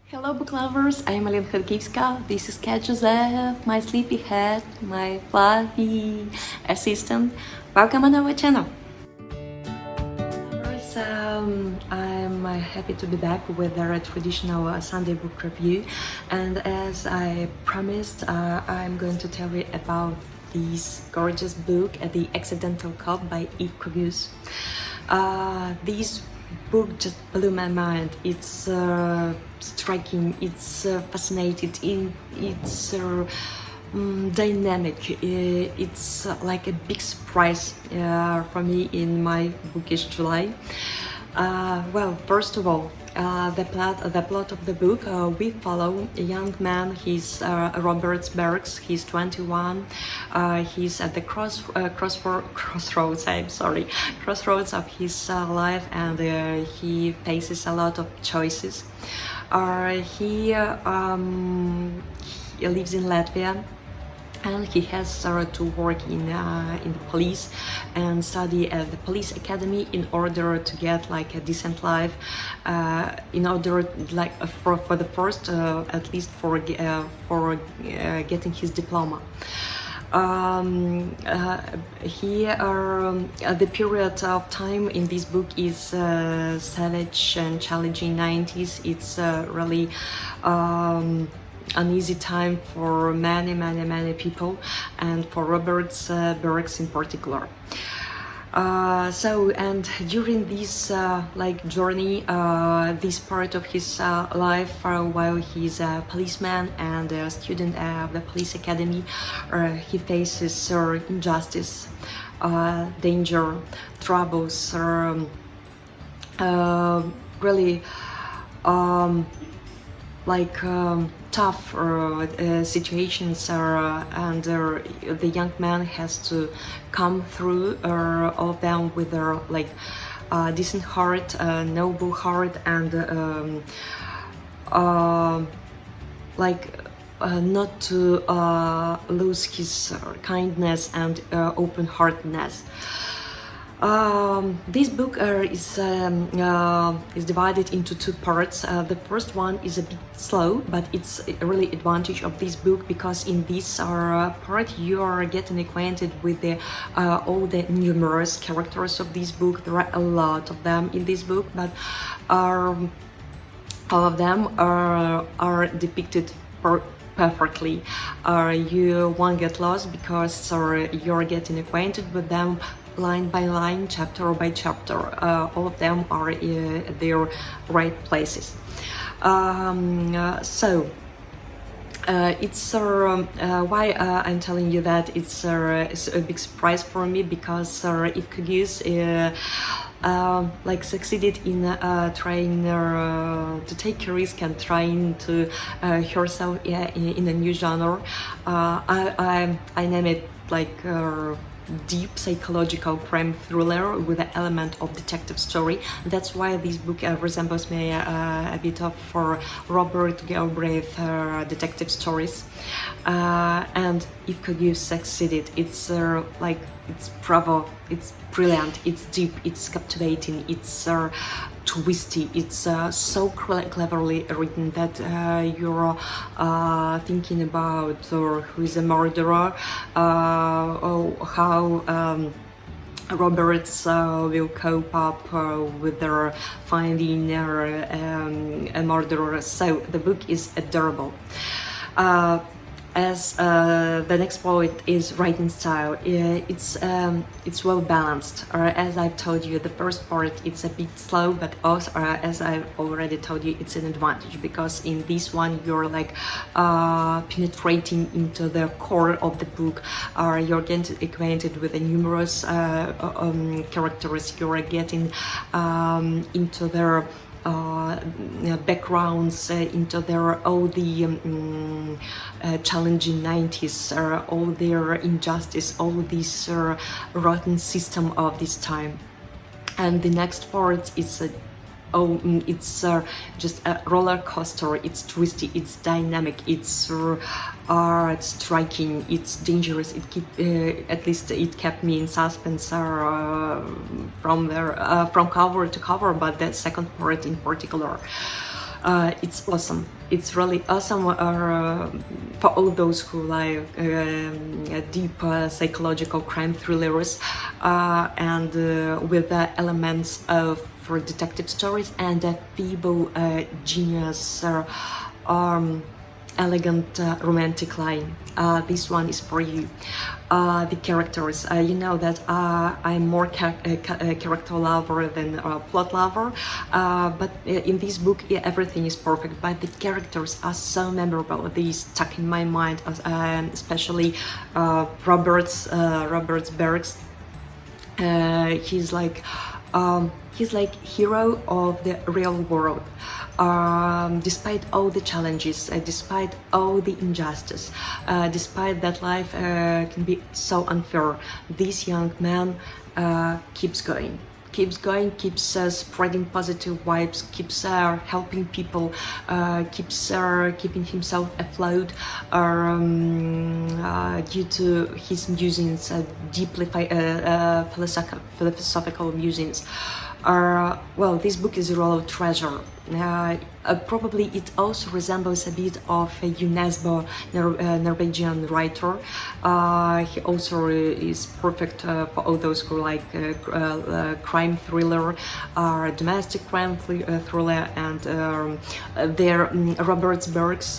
Hello book lovers, I'm Alina Khodkievska. This is Cat Joseph, my sleepy head, my fluffy assistant. Welcome on our channel. Lovers, I'm happy to be back with our traditional Sunday book review, and as I promised, I'm going to tell you about this gorgeous book, The Accidental Cop by Yves Cobius. This book just blew my mind. It's striking, it's fascinating, it's dynamic. It's like a big surprise for me in my bookish July. Well, first of all, the plot of the book, we follow a young man. He's Robert Berks. He's 21. He's at the crossroads. I'm sorry, crossroads of his life, and he faces a lot of choices. He lives in Latvia, and he has to work in the police and study at the police academy in order to get like a decent life, in order like for the first at least for getting his diploma. The period of time in this book is savage and challenging 90s. It's really an easy time for many people, and for Robert Berks in particular. And during this journey, this part of his life, while he's a policeman and a student of the police academy, he faces injustice, danger, troubles, really tough situations, and the young man has to come through all of them with a decent heart, noble heart, and not to lose his kindness and open-heartedness. This book is divided into two parts. The first one is a bit slow, but it's really advantage of this book, because in this part you are getting acquainted with all the numerous characters of this book. There are a lot of them in this book, but all of them are depicted perfectly. You won't get lost, because you're getting acquainted with them line by line, chapter by chapter. All of them are at their right places. It's why I'm telling you that it's a big surprise for me, because Yves Cobius succeeded in trying to take a risk and trying to herself in a new genre. I name it deep psychological crime thriller with an element of detective story. That's why this book resembles me a bit of for Robert Galbraith detective stories, and Yves Cobius succeeded. It's it's bravo, it's brilliant, it's deep, it's captivating, it's twisty, it's so cleverly written that you're thinking about who is a murderer, how Roberts will cope up with their finding a murderer. So the book is adorable. As the next point is writing style. It's well balanced. As I've told you, the first part it's a bit slow, but also as I've already told you, it's an advantage, because in this one you're penetrating into the core of the book. You're getting acquainted with the numerous characters. You're getting into their backgrounds, into all the challenging 90s, all their injustice, all this rotten system of this time. And the next part is it's just a roller coaster. It's twisty, it's dynamic, it's striking, it's dangerous. At least it kept me in suspense from cover to cover, but the second part in particular. It's awesome. It's really awesome for all those who like deep psychological crime thrillers and with the elements of for detective stories and a feeble genius elegant romantic line. This one is for you. The characters, you know that I'm more character lover than plot lover, but in this book everything is perfect, but the characters are so memorable. They stuck in my mind, especially Roberts Bergs. He's like hero of the real world. Despite all the challenges, despite all the injustice, despite that life can be so unfair, this young man keeps going, keeps spreading positive vibes, keeps helping people, keeps keeping himself afloat due to his musings, deeply philosophical musings. Well, this book is a real treasure. Probably it also resembles a bit of a UNESCO Norwegian writer. He also is perfect for all those who like crime thriller, domestic crime thriller, and Robert Bergs.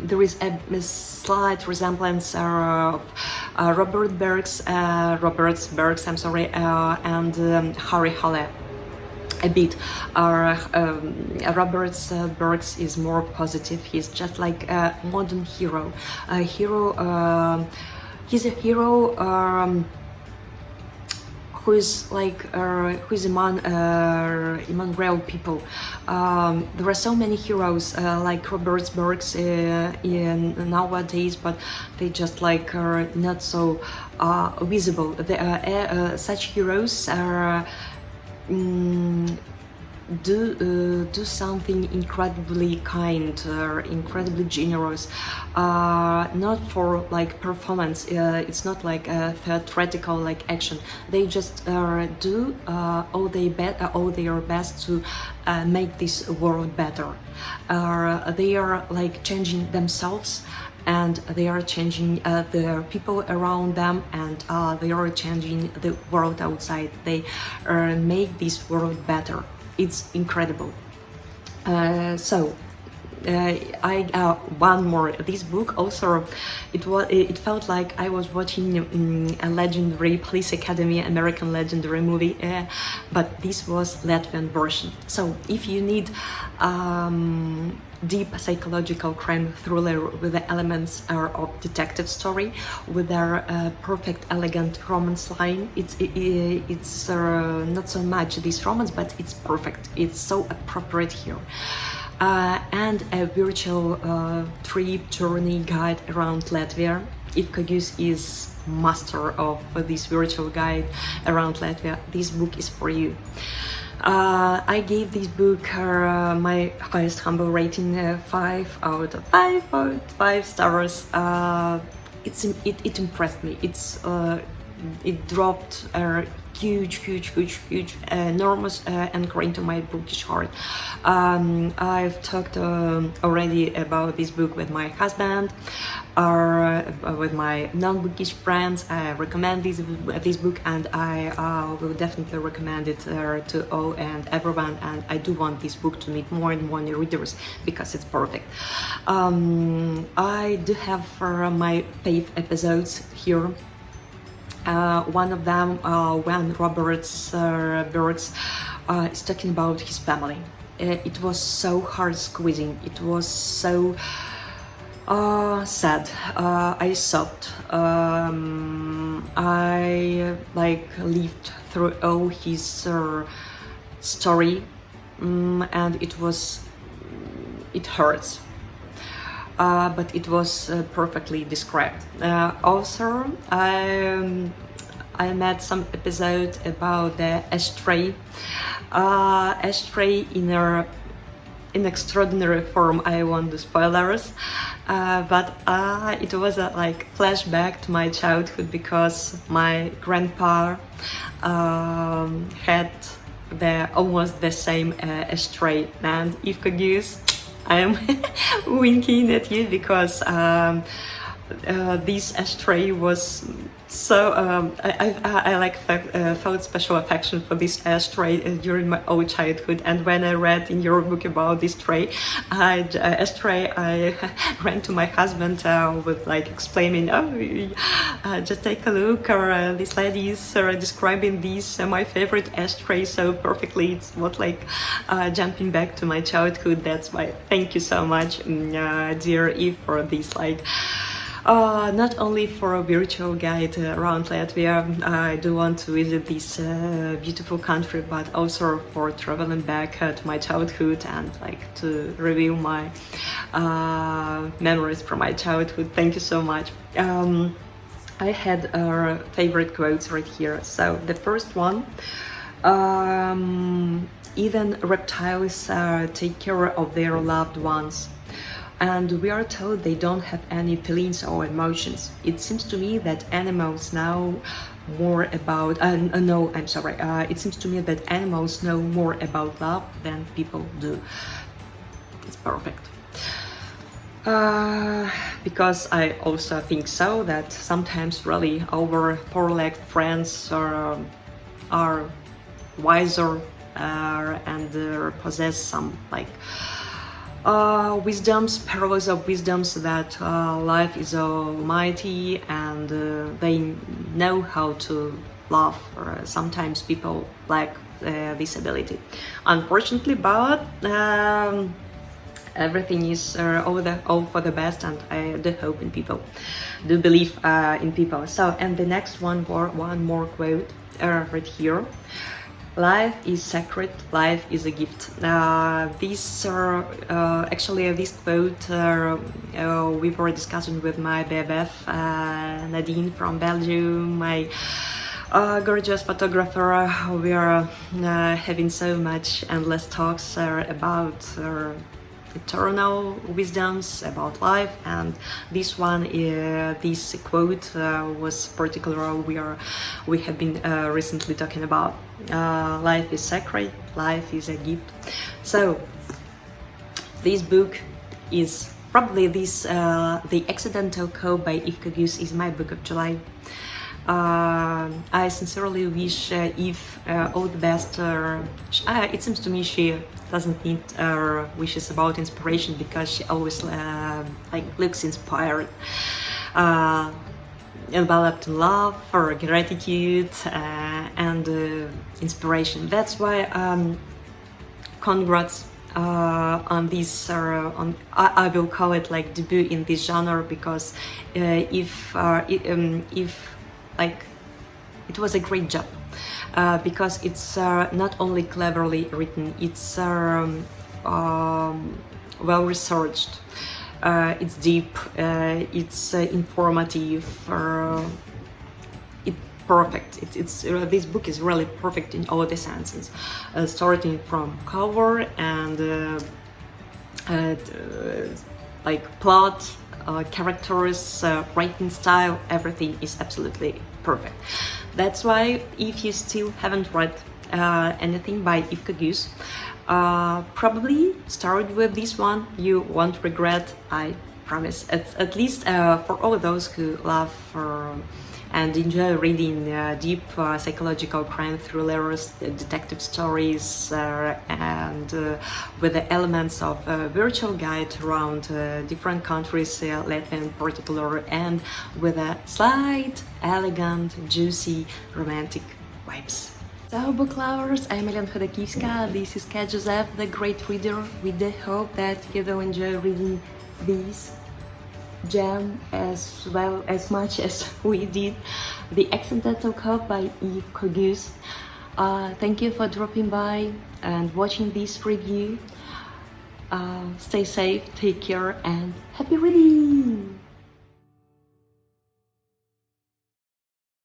There is a slight resemblance of Robert Bergs, I'm sorry, and Harry Halle. A bit. Robert Bergs is more positive. He's just like a modern hero. He's a hero who is among real people. There are so many heroes like Robert Bergs in nowadays, but they just like are not so visible. Such heroes are. Do something incredibly kind, incredibly generous, not for like performance. It's not like a theatrical like action. They just do all their best to make this world better. They are like changing themselves, and they are changing the people around them, and they are changing the world outside. They make this world better. It's incredible. I one more. This book also, it felt like I was watching a legendary Police Academy American legendary movie, but this was Latvian version. So if you need deep psychological crime thriller with the elements of detective story, with their perfect elegant romance line, it's not so much this romance, but it's perfect. It's so appropriate here. And a virtual trip journey guide around Latvia. Ivka Gus is master of this virtual guide around Latvia. This book is for you. I gave this book my highest humble rating, 5 out of 5 stars. It impressed me. It dropped huge, enormous anchor into my bookish heart. I've talked already about this book with my husband or with my non-bookish friends. I recommend this book, and I will definitely recommend it to all and everyone, and I do want this book to meet more and more readers because it's perfect. I do have my fave episodes here. One of them when Robert Bergs is talking about his family. It was so heart squeezing. It was so sad. I sobbed. I lived through all his story, and it hurts. But it was perfectly described. Also, I made some episode about the Ashtray. Ashtray in extraordinary form. I won't do spoilers, but it was a flashback to my childhood because my grandpa had they're almost the same ashtray. And Yves Cogius, I'm winking at you because this ashtray was so I like felt special affection for this ashtray during my old childhood. And when I read in your book about this ashtray, I ran to my husband with like explaining, just take a look, or these ladies are describing this my favorite ashtray so perfectly. It's what like jumping back to my childhood. That's why thank you so much, dear Eve, for this like not only for a virtual guide around Latvia. I do want to visit this beautiful country, but also for traveling back to my childhood and like to review my memories from my childhood. Thank you so much. I had favorite quotes right here. So the first one, even reptiles take care of their loved ones. And we are told they don't have any feelings or emotions. It seems to me that animals know more about, it seems to me that animals know more about love than people do. It's perfect. Because I also think so, that sometimes really our four-legged friends are wiser and possess some like parallels of wisdoms, that life is almighty, and they know how to love. Or sometimes people lack this ability, unfortunately, but everything is all for the best, and I do hope in people, do believe in people. So, and the next one more quote right here. Life is sacred, life is a gift. This quote we were discussing with my BFF, Nadine from Belgium, my gorgeous photographer. We are having so much endless talks about eternal wisdoms about life, and this quote was particular we have been recently talking about. Life is sacred, life is a gift. So this book is probably The Accidental Code by Yves Cogius is my book of July. I sincerely wish Eve all the best. It seems to me she doesn't need wishes about inspiration, because she always looks inspired, enveloped in love, for gratitude and inspiration. That's why congrats on this I will call it like debut in this genre, because if it was a great job, because it's not only cleverly written, it's well researched, it's deep, it's informative, it's perfect. This book is really perfect in all the senses, starting from cover and plot, characters, writing style, everything is absolutely perfect. That's why if you still haven't read anything by Yves Cogius, probably start with this one. You won't regret, I promise. At least for all those who love and enjoy reading deep psychological crime thrillers, detective stories, and with the elements of a virtual guide around different countries, Latvia in particular, and with a slight, elegant, juicy, romantic vibes. So, book lovers, I'm Elena Khodakivska, this is Kat Joseph, the great reader, with the hope that you will enjoy reading these gem as well as much as we did. The Accidental Code by Yves Cogius. Thank you for dropping by and watching this review. Stay safe, take care, and happy reading!